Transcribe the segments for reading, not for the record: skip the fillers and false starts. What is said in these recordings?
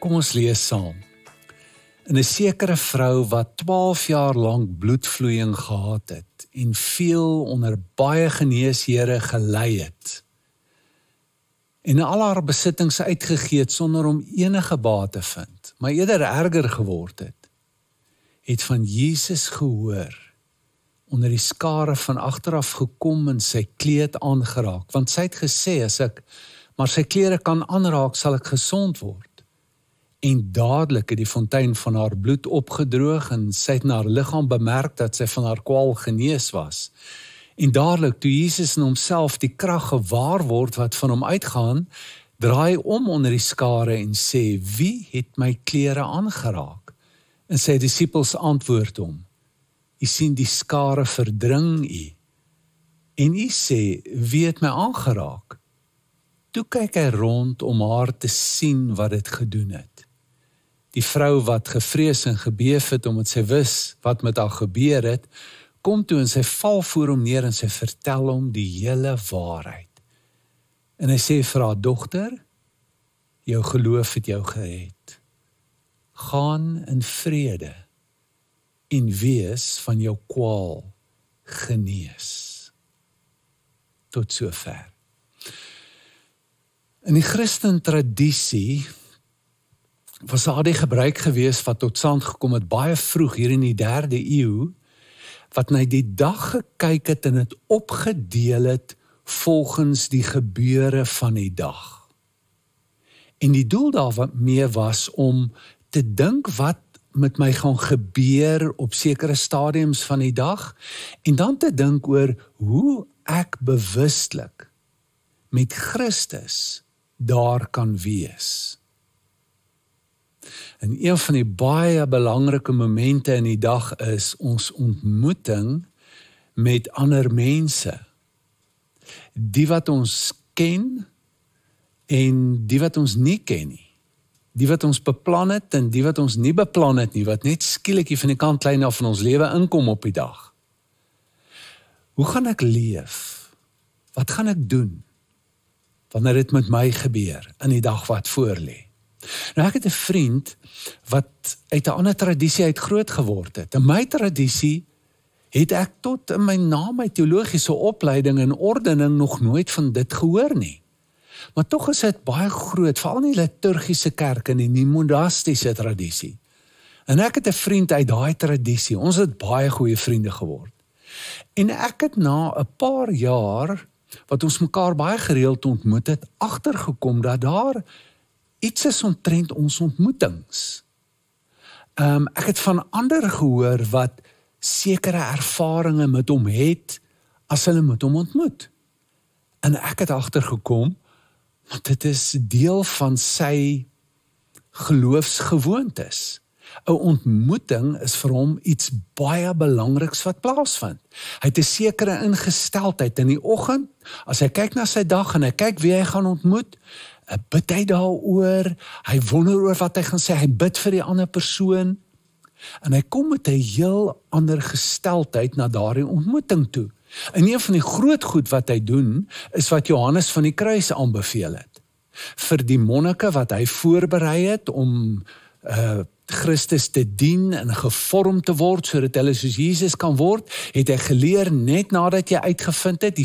Kom ons lees saam. En 'n sekere vrou wat 12 jaar lank bloedvloeiing gehad het en veel onder baie geneeshere gelei het en al haar besittings uitgegee het sonder om enige baat te vind, maar eerder erger geword het van Jesus gehoor, onder die skare van agteraf gekom en sy kleed aangeraak, want sy het gesê, as ek maar sy klere kan aanraak, sal ek gesond word. En dadelik het die fontein van haar bloed opgedroog en sy het in haar liggaam bemerk dat sy van haar kwaal genees was. En dadelik, toe Jesus in homself die krag gewaar word wat van hom uitgaan, draai om onder die skare en sê, wie het my klere aangeraak? En sy disippels antwoord hom, u sien die skare verdring u. En u sê, wie het my aangeraak? Toe kyk hy rond om haar te sien wat dit gedoen het. Die vrou wat gevrees en gebeef het omdat sy wis wat met haar gebeur het, kom toe en sy val voor hom neer en sy vertel hom die hele waarheid. En hy sê vir haar dogter, jou geloof het jou gered. Gaan in vrede en wees van jou kwaal genees. Tot sover. In die Christen tradisie was daar die gebruik gewees wat tot stand gekom het baie vroeg hier in die 3de eeu, wat na die dag gekyk het en het opgedeel het volgens die gebeure van die dag. En die doel daarmee was om te dink wat met my gaan gebeur op sekere stadiums van die dag, en dan te dink oor hoe ek bewustelik met Christus daar kan wees. En een van die baie belangrike momente in die dag is ons ontmoeting met ander mense. Die wat ons ken en die wat ons nie ken nie. Die wat ons beplan het en die wat ons nie beplan het nie, wat net skielik hier van die kantlyn af van ons lewe inkom op die dag. Hoe gaan ek leef? Wat gaan ek doen wanneer dit met my gebeur in die dag wat voorlê? Nou ek het 'n vriend wat uit 'n ander tradisie uit groot geword het. In my tradisie het ek tot in my teologiese opleiding en ordening nog nooit van dit gehoor nie. Maar tog is dit baie groot, veral in die liturgiese kerk en in die monastiese tradisie. En ek het 'n vriend uit daai tradisie, ons het baie goeie vriende geword. En ek het na 'n paar jaar, wat ons mekaar baie gereeld ontmoet het, agtergekom dat daar iets is omtrent ons ontmoetings. Ek het van ander gehoor wat sekere ervarings met hom het, as hulle met hom ontmoet. En ek het agtergekom, want dit is deel van sy geloofsgewoontes. 'n Ontmoeting is vir hom iets baie belangriks wat plaasvind. Hy het 'n sekere ingesteldheid in die oggend, as hy kyk na sy dag en hy kyk wie hy gaan ontmoet, bid hy daaroor, hy wonder oor wat hy gaan sê, hy bid vir die ander persoon, en hy kom met 'n heel ander gesteldheid na daardie ontmoeting toe. En een van die groot goed wat hy doen, is wat Johannes van die Kruis aanbeveel het. Vir die monnike wat hy voorberei het om Christus te dien en gevorm te word, sodat hulle soos Jesus kan word, het hy geleer net nadat jy uitgevind het,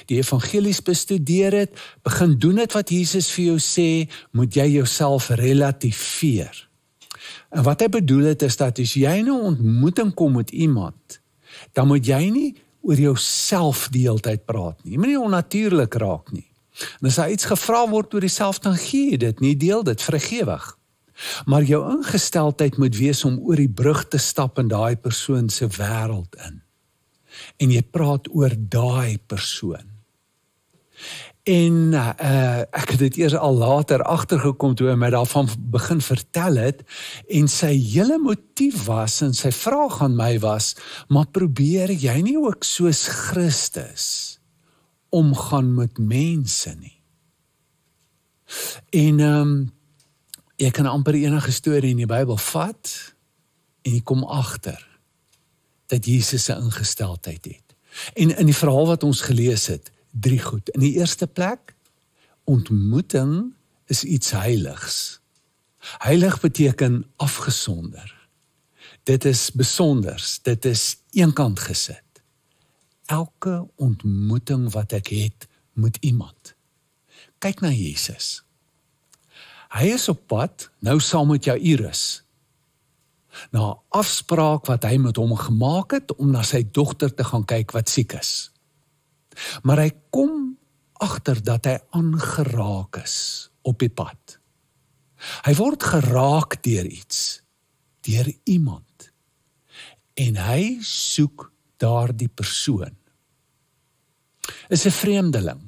die evangelies bestudeer het, begin doen het wat Jesus vir jou sê, moet jy jouself relativeer. En wat hy bedoel het is dat as jy nou 'n ontmoeting kom met iemand, dan moet jy nie oor jouself die hele tyd praat nie. Jy moet nie onnatuurlik raak nie. En as daar iets gevra word oor jouself, dan gee jy dit nie, deel dit vrygewig. Maar jou ingesteldheid moet wees om oor die brug te stap in daai persoon se wêreld in. En jy praat oor daai persoon. En ek het dit eers al later agtergekom toe hy my daarvan begin vertel het, en sy hele motief was, en sy vraag aan my was, maar probeer jy nie ook soos Christus omgaan met mense nie? En jy kan amper enige storie in die Bybel vat, en jy kom agter dat Jesus 'n ingesteldheid het. En in die verhaal wat ons gelees het, 3 goed. In die eerste plek, ontmoeting is iets heiligs. Heilig beteken afgesonder. Dit is besonders, dit is eenkant gesit. Elke ontmoeting wat ek het met iemand. Kyk na Jesus. Hy is op pad, nou saam met Jairus. Na 'n afspraak wat hy met hom gemaak het, om na sy dogter te gaan kyk wat siek is. Maar hy kom agter dat hy aangeraak is op die pad. Hy word geraak deur iets, deur iemand. En hy soek daardie persoon. Is 'n vreemdeling.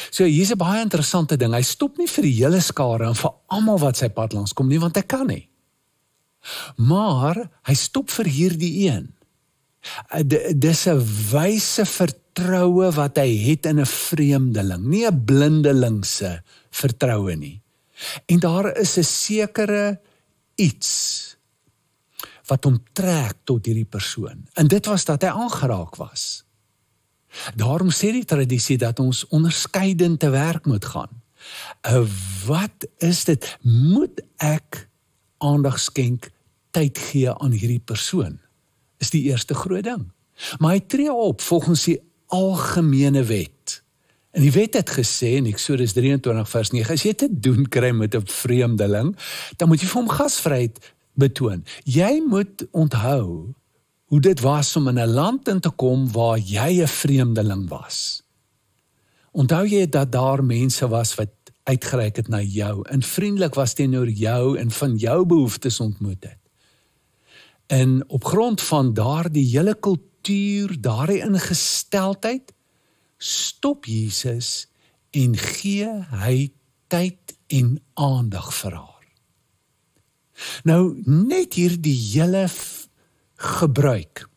So hier's 'n baie interessante ding. Hy stop nie vir die hele skare en vir almal wat sy pad langs kom nie, want hy kan nie. Maar hy stop vir hierdie een. Dis 'n wyse vertroue wat hy het in 'n vreemdeling, nie 'n blindelingse vertroue nie. En daar is 'n sekere iets wat hom trek tot hierdie persoon. En dit was dat hy aangeraak was. Daarom sê die tradisie dat ons onderskeidend te werk moet gaan. Wat is dit? Moet ek aandag skenk, tyd gee aan hierdie persoon? Is die eerste groot ding. Maar hy tree op volgens die algemene wet. En die wet het gesê in Eksodus 23 vers 9, as jy te doen kry met 'n vreemdeling, dan moet jy vir hom gasvryheid betoon. Jy moet onthou hoe dit was om in 'n land in te kom waar jy 'n vreemdeling was. Onthou jy dat daar mense was wat uitgereik het na jou en vriendelik was teenoor jou en van jou behoeftes ontmoet het. En op grond van daardie hele kultuur, daardie ingesteldheid, stop Jesus en gee hy tyd en aandag vir haar. Nou, net hierdie hele gebruik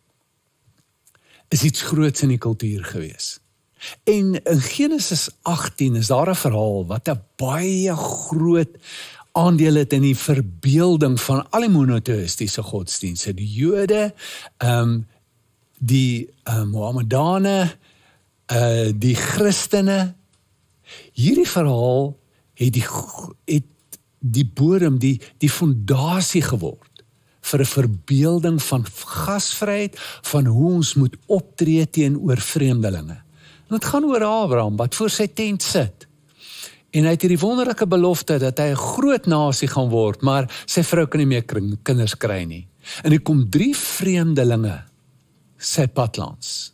is iets groots in die kultuur gewees. En in Genesis 18 is daar 'n verhaal wat 'n baie groot aandeel het in die verbeelding van al die monoteïstiese godsdienste, die Jode, die Mohammedane, die Christene. Hierdie verhaal het die bodem, die fondasie geword vir 'n verbeelding van gasvryheid, van hoe ons moet optree teenoor vreemdelinge. En dit gaan oor Abraham wat voor sy tent sit. En hy het hierdie wonderlike belofte dat hy 'n groot nasie gaan word, maar sy vrou kan nie meer kinders kry nie. En er kom 3 vreemdelinge sy pad langs.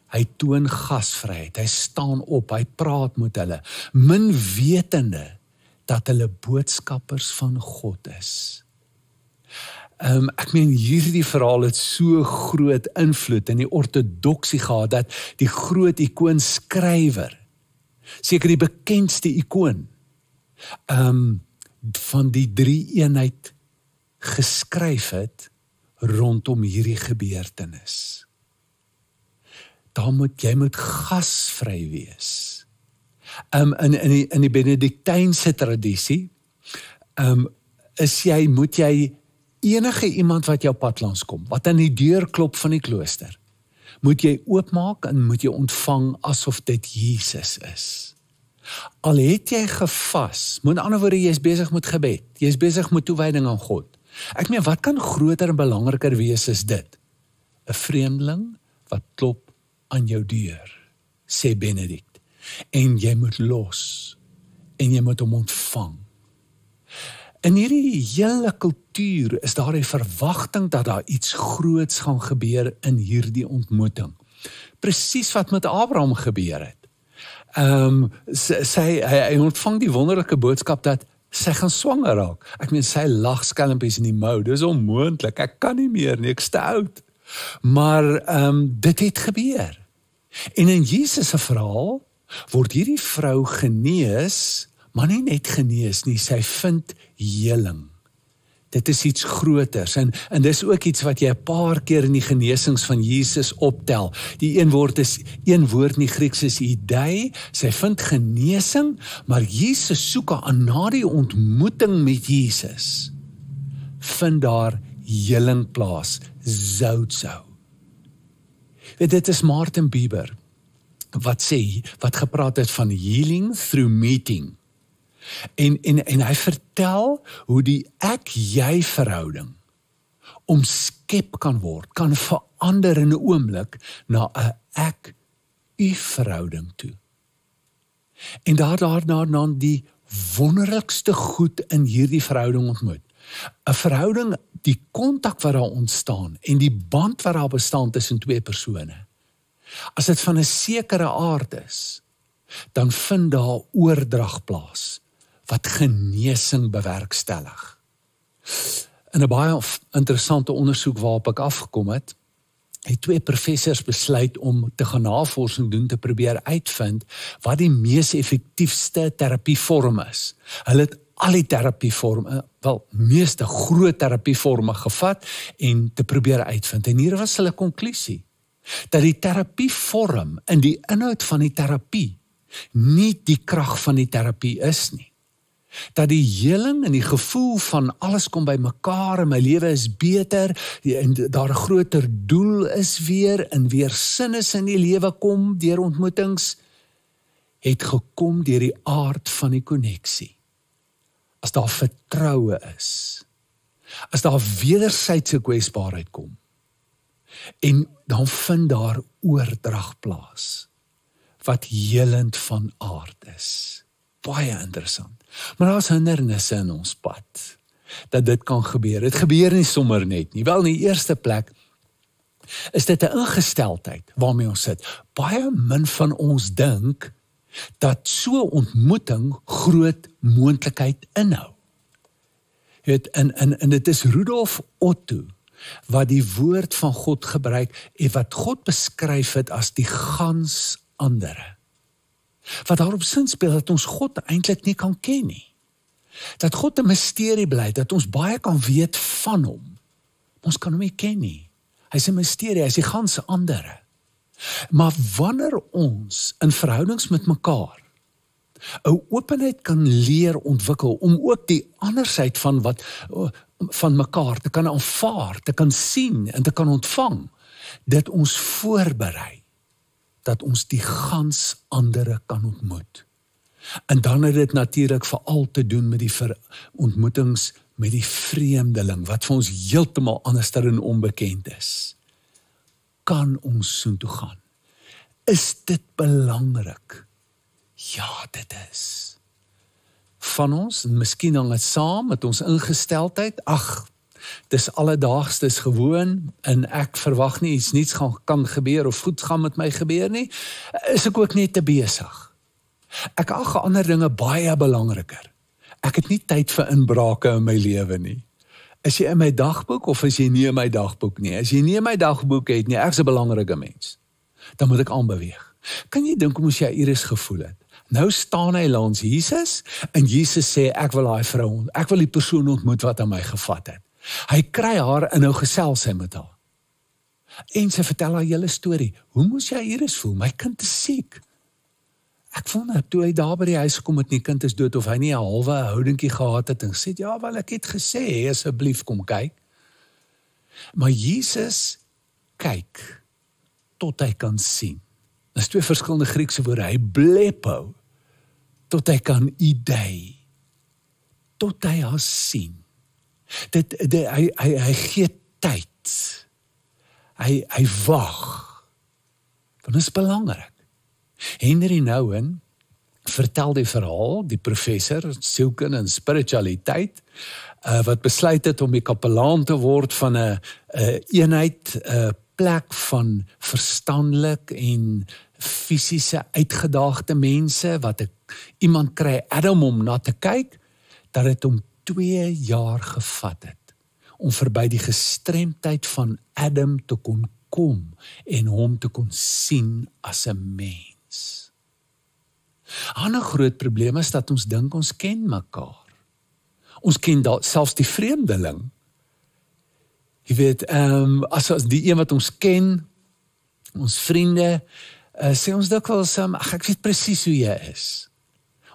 Hy toon gasvryheid, hy staan op, hy praat met hulle, min wetende dat hulle boodskappers van God is. Ek meen hierdie verhaal het so groot invloed in die ortodoksie gehad dat die groot ikoonskrywer, seker die bekendste ikoon van die 3-eenheid geskryf het rondom hierdie gebeurtenis. Jy moet gasvry wees. In die Benediktynse tradisie moet jy enige iemand wat jou pad langs kom, wat aan die deur klop van die klooster, moet jy oopmaak en moet jy ontvang asof dit Jesus is. Al het jy gevas, met ander woorde, jy is besig met gebed, jy is besig met toewyding aan God. Ek meen, wat kan groter en belangriker wees as dit? 'n vreemdeling wat klop aan jou deur, sê Benedikt, en jy moet los, en jy moet hom ontvang. In hierdie hele kultuur is daar 'n verwagting dat daar iets groots gaan gebeur in hierdie ontmoeting. Presies wat met Abraham gebeur het. Hy ontvang die wonderlike boodskap dat sy gaan swanger raak. Ek meen, sy lag skelmpies in die mou, dis onmoontlik, ek kan nie meer nie, ek is te oud. Maar dit het gebeur. En in Jesus se verhaal word hierdie vrou genees, maar nie net genees nie, sy vind heling. Dit is iets groters en dis ook iets wat jy 'n paar keer in die genesings van Jesus optel. Die een woord in die Grieks is idei, sy vind genesing, maar Jesus soek aan na die ontmoeting met Jesus. Vind daar heling plaas, zoutso. Dit is Martin Buber wat gepraat het van healing through meeting. En hy vertel hoe die ek-jy verhouding omskep kan word, kan verander in 'n oomblik na 'n ek-u verhouding toe. En daarna dan die wonderlikste goed in hierdie verhouding ontmoet. 'n Verhouding, die kontak wat daar ontstaan en die band wat daar bestaan tussen twee persone. As dit van 'n sekere aard is, dan vind daar oordrag plaas wat genesing bewerkstellig. In 'n baie interessante ondersoek waarop ek afgekom het, het twee professors besluit om te gaan navorsing doen te probeer uitvind wat die mees effektiefste terapievorm is. Hulle het al die terapievorme, meeste groot terapievorme gevat en te probeer uitvind. En hier was hulle konklusie, dat die terapievorm in die inhoud van die terapie nie die krag van die terapie is nie. Dat die heling en die gevoel van alles kom by mekaar en my lewe is beter en daar 'n groter doel is weer en weer sin is in die lewe kom deur ontmoetings, het gekom deur die aard van die koneksie. As daar vertroue is, as daar wederwysige kwesbaarheid kom, en dan vind daar oordrag plaas, wat helend van aard is. Baie interessant. Maar daar is hindernisse in ons pad, dat dit kan gebeur. Dit gebeur nie sommer net nie. Wel, in die eerste plek, is dit 'n ingesteldheid waarmee ons sit. Baie min van ons dink, dat so ontmoeting groot moontlikheid inhou. En dit is Rudolf Otto, wat die woord van God gebruik, en wat God beskryf het as die gans andere. Wat daarop sin speel, dat ons God eintlik nie kan ken nie. Dat God 'n misterie bly, dat ons baie kan weet van hom. Ons kan hom nie ken nie. Hy's 'n misterie, hy's die gans andere. Maar wanneer ons in verhoudings met mekaar 'n openheid kan leer ontwikkel, om ook die andersheid van mekaar te kan aanvaar, te kan sien en te kan ontvang, dit ons voorberei, dat ons die gans andere kan ontmoet. En dan het dit natuurlik veral te doen met die ontmoetings met die vreemdeling, wat vir ons heeltemal anderster en onbekend is. Kan ons soontoe gaan? Is dit belangrik? Ja, dit is. Van ons, en miskien hang dit saam met ons ingesteldheid, dis alledaags, dis gewoon, en ek verwag nie iets niets kan gebeur, of goed gaan met my gebeur nie, is ek ook net te besig. Ek ag ander dinge baie belangriker. Ek het nie tyd vir inbrake in my lewe nie. Is jy in my dagboek, of is jy nie in my dagboek nie? As jy nie in my dagboek het nie, ek is 'n belangrike mens. Dan moet ek aanbeweeg. Kan jy dink hoe moes jy Iris gevoel het? Nou staan hy langs Jesus, en Jesus sê, ek wil die vrou, ek wil die persoon ontmoet wat aan my gevat het. Hy kry haar en nou gesels hy met haar. En sy vertel haar hele storie. Hoe moes jy Iris voel? My kind is siek. Ek wonder, toe hy daar by die huis gekom het, die kind is dood, of hy nie 'n halwe houdingkie gehad het, en gesê, ja, wel, ek het gesê, asseblief kom kyk. Maar Jesus kyk, tot hy kan sien. Dis twee verskillende Griekse woorde, hy blepo, tot hy kan idee, tot hy haar sien. Hy gee tyd, hy wag, want dit is belangrik. Henry Nouwen vertel die verhaal, die professor, sielkunde en spiritualiteit, wat besluit het om die kapelaan te word van 'n eenheid, 'n plek van verstandelik en fisiese uitgedaagde mense, wat iemand kry Adam om na te kyk, dat het hom 2 jaar gevat het, om verby die gestremdheid van Adam te kon kom, en hom te kon sien as 'n mens. 'n ander groot probleem is dat ons dink ons ken mekaar. Ons ken selfs die vreemdeling. Jy weet, as die een wat ons ken, ons vriende, sê ons dikwels, ek weet presies hoe jy is.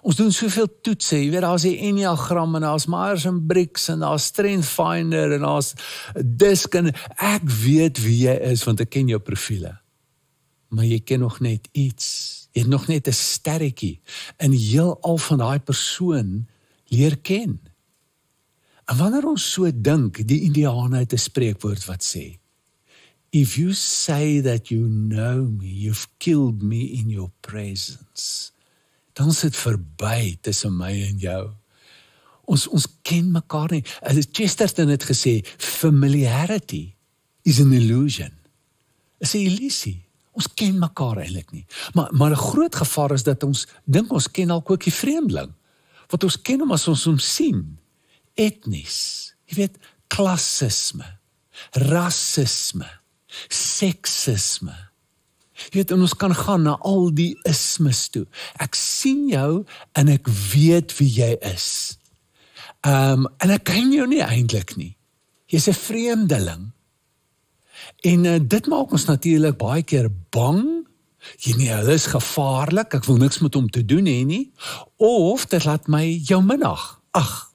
Ons doen soveel toetse, jy weet, daar is die Enneagram, en daar is Myers-Briggs, en daar is Strengthsfinder, en daar is DISC, en ek weet wie jy is, want ek ken jou profiele. Maar jy ken nog net iets. Jy het nog net 'n sterretjie in heelal van daai persoon leer ken. En wanneer ons so dink, die Indiane het 'n spreekwoord wat sê, if you say that you know me, you've killed me in your presence. Dan is dit verby tussen my en jou. Ons ken mekaar nie. Chesterton het gesê, familiarity is an illusion. Is 'n illusie. Ons ken mekaar eintlik nie. Maar 'n groot gevaar is dat ons dink ons ken dalk ook die vreemdeling. Want ons ken hom as ons hom sien. Etnies. Jy weet, klassisme, rassisme, seksisme. Jy weet, en ons kan gaan na al die ismes toe. Ek sien jou en ek weet wie jy is. En ek ken jou nie eintlik nie. Jy's 'n vreemdeling. En dit maak ons natuurlik baie keer bang. Hulle is gevaarlik, ek wil niks met hom te doen hê nie. Of dit laat my jou minag. Ag,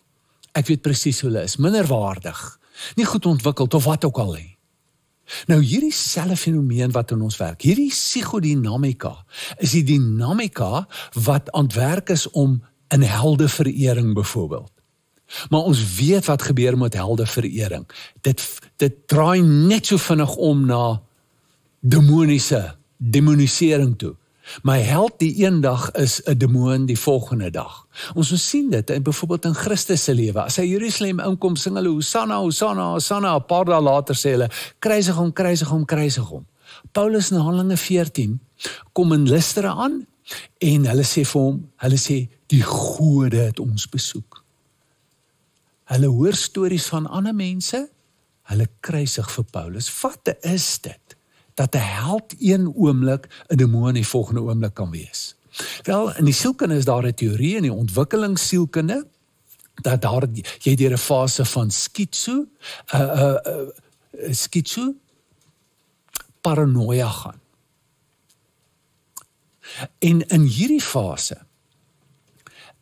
ek weet presies hoe hulle is, minderwaardig, nie goed ontwikkeld of wat ook al nie. Nou hierdie selfe fenomeen wat in ons werk, hierdie psigodinamika, is die dinamika wat aan het werk is om in heldeverering byvoorbeeld. Maar ons weet wat gebeur met heldeverering. Dit draai net so vinnig om na demonisering toe. My held die een dag is 'n demoon die volgende dag. Ons sien dit byvoorbeeld in Christus se lewe. As hy Jerusalem inkom, sing hulle Hosanna, Hosanna, Hosanna. 'n Paar dae later sê hulle, kruisig hom, kruisig hom, kruisig hom. Paulus in Handelinge 14 kom in Lystra aan en hulle sê vir hom, die gode het ons besoek. Hulle hoor stories van ander mense, hulle kruisig vir Paulus. Wat is dit? Dat 'n held een oomblik 'n demoon die volgende oomblik kan wees. Wel, in die sielkunde is daar 'n teorie in die ontwikkelingssielkunde dat jy deur 'n fase van schizo, paranoia gaan. En in hierdie fase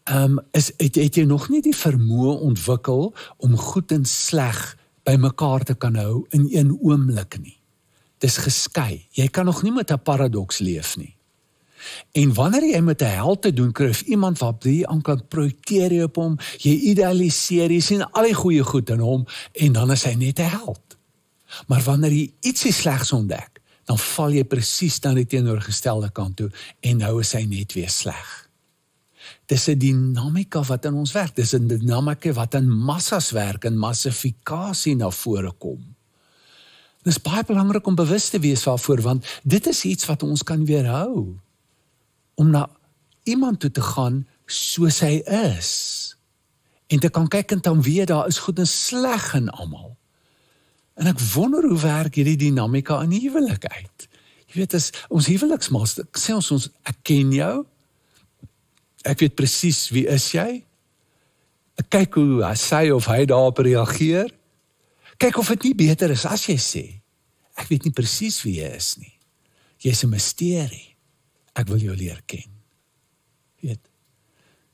het jy nog nie die vermoë ontwikkel om goed en sleg by mekaar te kan hou in een oomblik nie. Dis geskei. Jy kan nog nie met 'n paradoks leef nie. En wanneer jy met 'n held te doen kry, of iemand wat jy aan kan projekteer jy op hom, jy idealiseer, jy sien al die goeie goed in hom, en dan is hy net 'n held. Maar wanneer jy ietsie slegs ontdek, dan val jy presies na die teenoorgestelde kant toe, en nou is hy net weer sleg. Dis 'n dinamika wat in ons werk, dis 'n dinamika wat in massas werk, en massifikasie na vore kom. Dit is baie belangrik om bewus te wees waarvoor, want dit is iets wat ons kan weerhou, om na iemand toe te gaan soos hy is, en te kan kyk en dan weet daar is goed en sleg in almal. En ek wonder hoe werk hierdie dinamika in die huwelik uit. Jy weet, as ons huweliksmaats, sê ons, ek ken jou, ek weet presies wie is jy, ek kyk hoe sy of hy daarop reageer, kyk of dit nie beter is as jy sê, ek weet nie presies wie jy is nie, jy is 'n misterie, ek wil jou leer ken. Weet,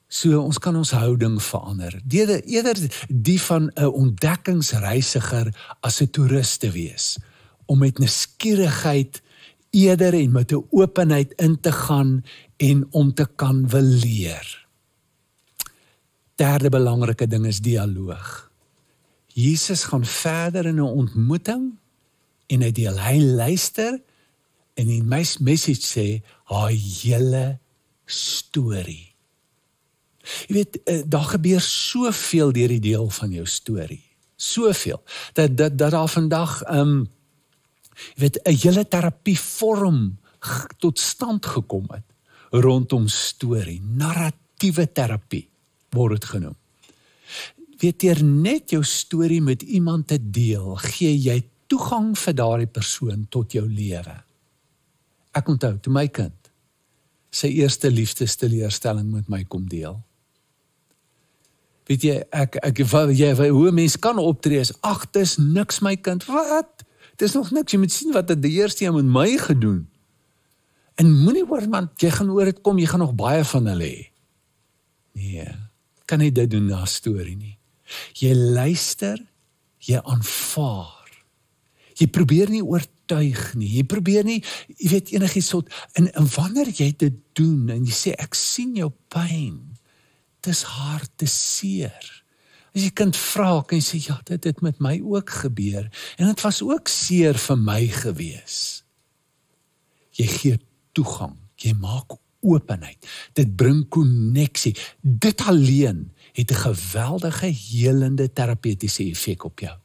so ons kan ons houding verander, eerder die van 'n ontdekkingsreisiger as 'n toerist te wees, om met nuuskierigheid eerder en met 'n openheid in te gaan en om te kan wil leer. Derde belangrike ding is dialoog. Jesus gaan verder in 'n ontmoeting en hy luister en die message sê, haar hele storie. Jy weet, daar gebeur soveel deur die deel van jou storie. Soveel. Dat daar vandag, jy weet, 'n hele terapievorm tot stand gekom het rondom storie. Narratiewe terapie word dit genoem. Weet, deur net jou storie met iemand te deel, gee jy toegang vir daardie persoon tot jou lewe. Ek onthou, toe my kind sy eerste liefdesteleurstelling met my kom deel. Weet jy, hoe 'n mens kan optree is, ag, dis niks my kind, wat? Dis nog niks, jy moet sien wat het die eerste een met my gedoen. En moenie hoor, man, jy gaan oor dit kom, jy gaan nog baie van hulle hê. Nee, kan nie dit doen na storie nie. Jy luister, jy aanvaar. Jy probeer nie oortuig nie. Jy probeer nie, jy weet enigiets soort, en wanneer jy dit doen, en jy sê, ek sien jou pyn, dit is hard, dit is seer. As jy kind vra, kan jy sê, ja, dit het met my ook gebeur, en dit was ook seer vir my gewees. Jy gee toegang, jy maak openheid, dit bring konneksie, dit alleen het 'n geweldige helende terapeutiese effek op jou.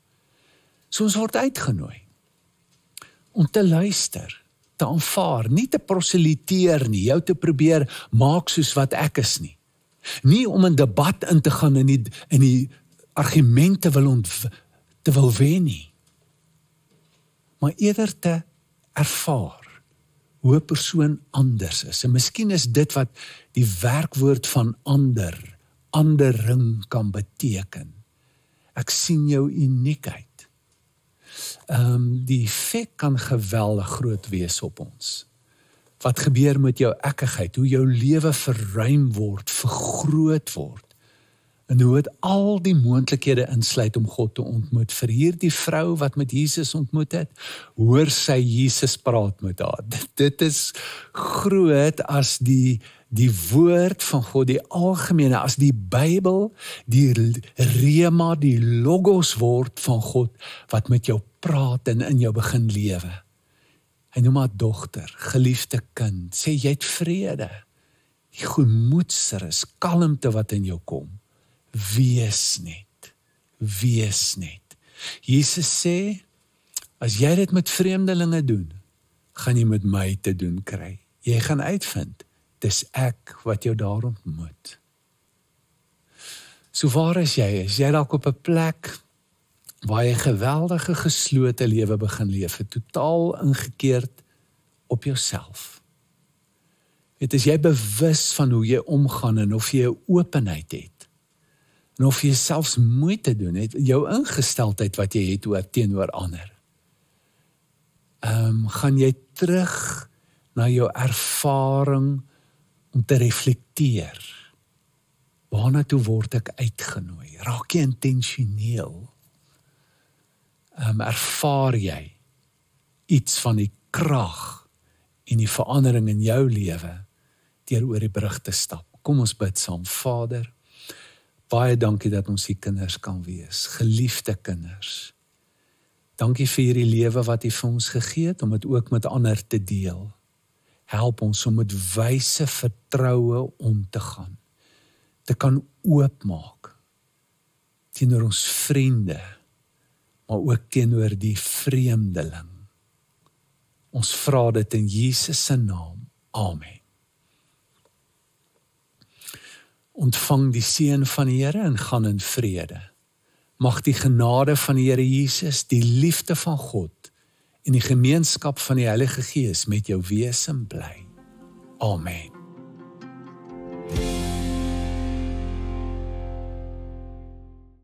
So ons word uitgenooi om te luister, te aanvaar, nie te proseliteer nie, jou te probeer maak soos wat ek is nie. Nie om 'n debat in te gaan in die argumente te wil wen nie, maar eerder te ervaar hoe 'n persoon anders is. En miskien is dit wat die werkwoord van andering kan beteken. Ek sien jou uniekheid. Die effek kan geweldig groot wees op ons. Wat gebeur met jou ekkigheid, hoe jou lewe verruim word, vergroot word, en hoe het al die moontlikhede insluit om God te ontmoet. Vir hierdie vrou wat met Jesus ontmoet het, hoor sy Jesus praat met haar. Dit is groot as die woord van God, die algemene, as die Bybel, die rema, die logos woord van God, wat met jou praat en in jou begin lewe. Hy noem haar dogter, geliefde kind, sê jy het vrede, die gemoedsrus, kalmte wat in jou kom. Wees net. Jesus sê, as jy dit met vreemdelinge doen, gaan jy met my te doen kry. Jy gaan uitvind, dis ek wat jou daar ontmoet. So waar is jy? Is jy dalk op 'n plek waar jy geweldige geslote lewe begin leef, totaal ingekeerd op jouself? Is jy bewus van hoe jy omgaan en of jy 'n openheid het? En of jy selfs moeite doen het, jou ingesteldheid wat jy het teenoor ander. Gaan jy terug na jou ervaring om te reflekteer? Waarna toe word ek uitgenooi? Raak jy intentioneel? Ervaar jy iets van die krag en die verandering in jou lewe deur oor die brug te stap? Kom ons bid saam. Vader, baie dankie dat ons die kinders kan wees, geliefde kinders. Dankie vir hierdie lewe wat U vir ons gegee het, om dit ook met ander te deel. Help ons om met wyse vertroue om te gaan, te kan oopmaak teenoor ons vriende, maar ook teenoor die vreemdeling. Ons vra dit in Jesus se naam. Amen. Ontvang die seën van die Here en gaan in vrede. Mag die genade van die Here Jesus, die liefde van God en die gemeenskap van die Heilige Gees met jou wees en bly. Amen.